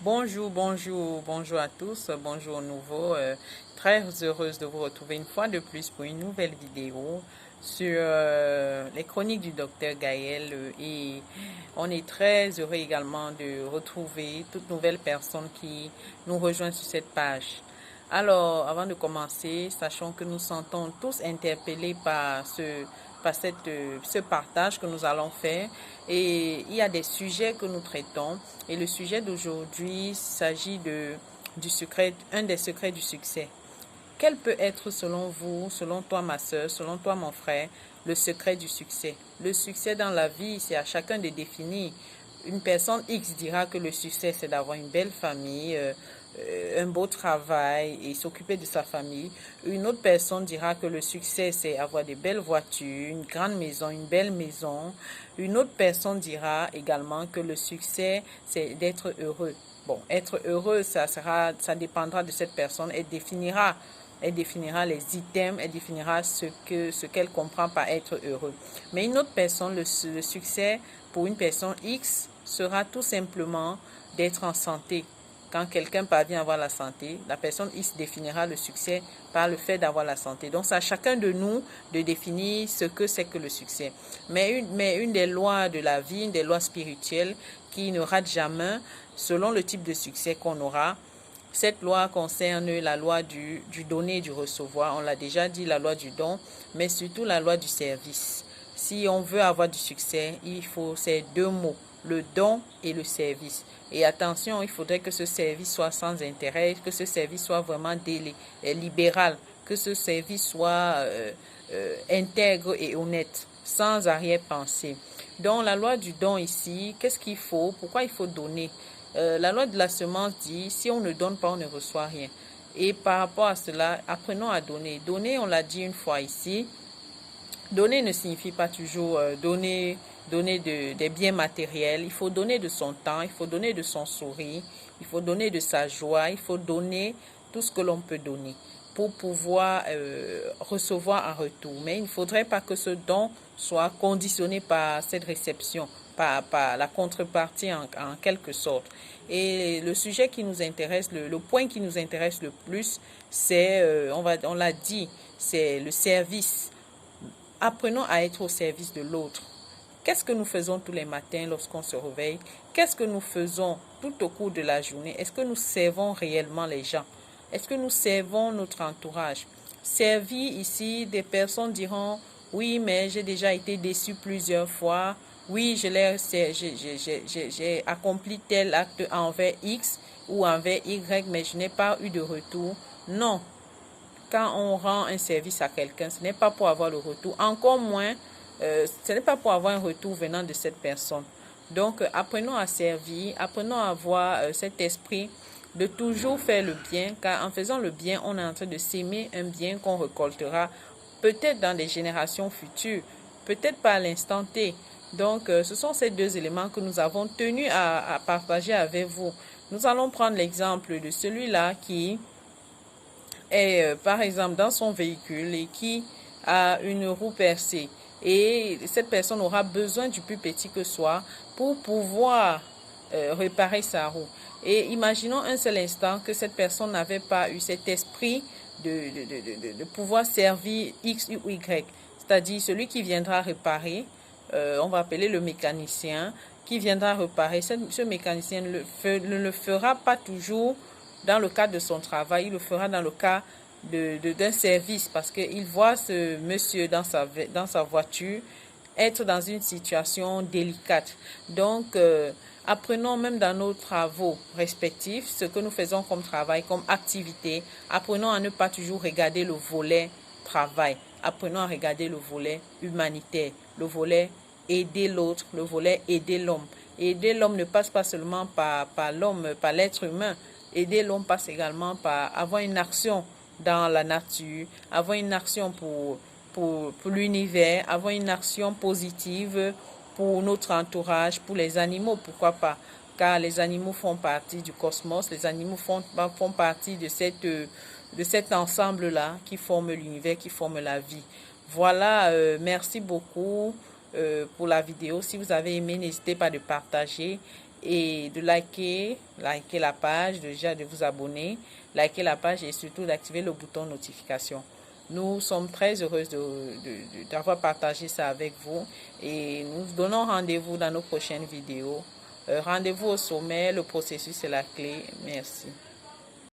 Bonjour, bonjour, bonjour à tous, bonjour aux nouveaux. Très heureuse de vous retrouver une fois de plus pour une nouvelle vidéo sur les chroniques du docteur Gaël et on est très heureux également de retrouver toute nouvelle personne qui nous rejoint sur cette page. Alors, avant de commencer, sachons que nous sentons tous interpellés par ce partage que nous allons faire. Et il y a des sujets que nous traitons. Et le sujet d'aujourd'hui s'agit un des secrets du succès. Quel peut être selon vous, selon toi ma soeur, selon toi mon frère, le secret du succès? Le succès dans la vie, c'est à chacun de définir. Une personne X dira que le succès, c'est d'avoir une belle famille, un beau travail et s'occuper de sa famille. Une autre personne dira que le succès, c'est avoir de belles voitures, une grande maison, une belle maison. Une autre personne dira également que le succès, c'est d'être heureux. Bon, être heureux, ça dépendra de cette personne. Elle définira les items, elle définira ce qu'elle comprend par être heureux. Mais une autre personne, le succès pour une personne X sera tout simplement d'être en santé. Quand quelqu'un parvient à avoir la santé, la personne X définira le succès par le fait d'avoir la santé. Donc, c'est à chacun de nous de définir ce que c'est que le succès. Mais une des lois de la vie, une des lois spirituelles qui ne rate jamais, selon le type de succès qu'on aura, cette loi concerne la loi du donner et du recevoir. On l'a déjà dit, la loi du don, mais surtout la loi du service. Si on veut avoir du succès, il faut ces deux mots, le don et le service. Et attention, il faudrait que ce service soit sans intérêt, que ce service soit vraiment libéral, que ce service soit intègre et honnête, sans arrière-pensée. Donc la loi du don ici, qu'est-ce qu'il faut? Pourquoi il faut donner? La loi de la semence dit, si on ne donne pas, on ne reçoit rien. Et par rapport à cela, apprenons à donner. Donner, on l'a dit une fois ici, donner ne signifie pas toujours donner des biens matériels. Il faut donner de son temps, il faut donner de son sourire, il faut donner de sa joie, il faut donner tout ce que l'on peut donner pour pouvoir recevoir en retour. Mais il ne faudrait pas que ce don soit conditionné par cette réception, par la contrepartie en quelque sorte. Et le sujet qui nous intéresse, le point qui nous intéresse le plus, c'est, on l'a dit, c'est le service. Apprenons à être au service de l'autre. Qu'est-ce que nous faisons tous les matins lorsqu'on se réveille? Qu'est-ce que nous faisons tout au cours de la journée? Est-ce que nous servons réellement les gens? Est-ce que nous servons notre entourage? Servir ici, des personnes diront, oui, mais j'ai déjà été déçu plusieurs fois. Oui, j'ai accompli tel acte envers X ou envers Y, mais je n'ai pas eu de retour. Non, quand on rend un service à quelqu'un, ce n'est pas pour avoir le retour. Encore moins, ce n'est pas pour avoir un retour venant de cette personne. Donc, apprenons à servir, apprenons à avoir cet esprit de toujours faire le bien, car en faisant le bien, on est en train de s'aimer un bien qu'on récoltera peut-être dans des générations futures, peut-être pas à l'instant T. Donc, ce sont ces deux éléments que nous avons tenu à partager avec vous. Nous allons prendre l'exemple de celui-là qui est, par exemple, dans son véhicule et qui a une roue percée. Et cette personne aura besoin du plus petit que soit pour pouvoir réparer sa roue. Et imaginons un seul instant que cette personne n'avait pas eu cet esprit de pouvoir servir X ou Y. C'est-à-dire celui qui viendra réparer, on va appeler le mécanicien, qui viendra réparer. Ce mécanicien ne le fera pas toujours dans le cadre de son travail, il le fera dans le cas d'un service parce qu'il voit ce monsieur dans sa voiture être dans une situation délicate. Donc, apprenons même dans nos travaux respectifs, ce que nous faisons comme travail, comme activité, apprenons à ne pas toujours regarder le volet travail. Apprenons à regarder le volet humanitaire, le volet aider l'autre, le volet aider l'homme. Aider l'homme ne passe pas seulement par l'homme, par l'être humain. Aider l'homme passe également par avoir une action dans la nature, avoir une action pour l'univers, avoir une action positive pour notre entourage, pour les animaux, pourquoi pas. Car les animaux font partie du cosmos, les animaux font partie de cet ensemble-là qui forme l'univers, qui forme la vie. Voilà, merci beaucoup pour la vidéo. Si vous avez aimé, n'hésitez pas de partager et de liker la page, déjà de vous abonner, liker la page et surtout d'activer le bouton notification. Nous sommes très heureuses d'avoir partagé ça avec vous et nous vous donnons rendez-vous dans nos prochaines vidéos. Rendez-vous au sommet, le processus est la clé. Merci.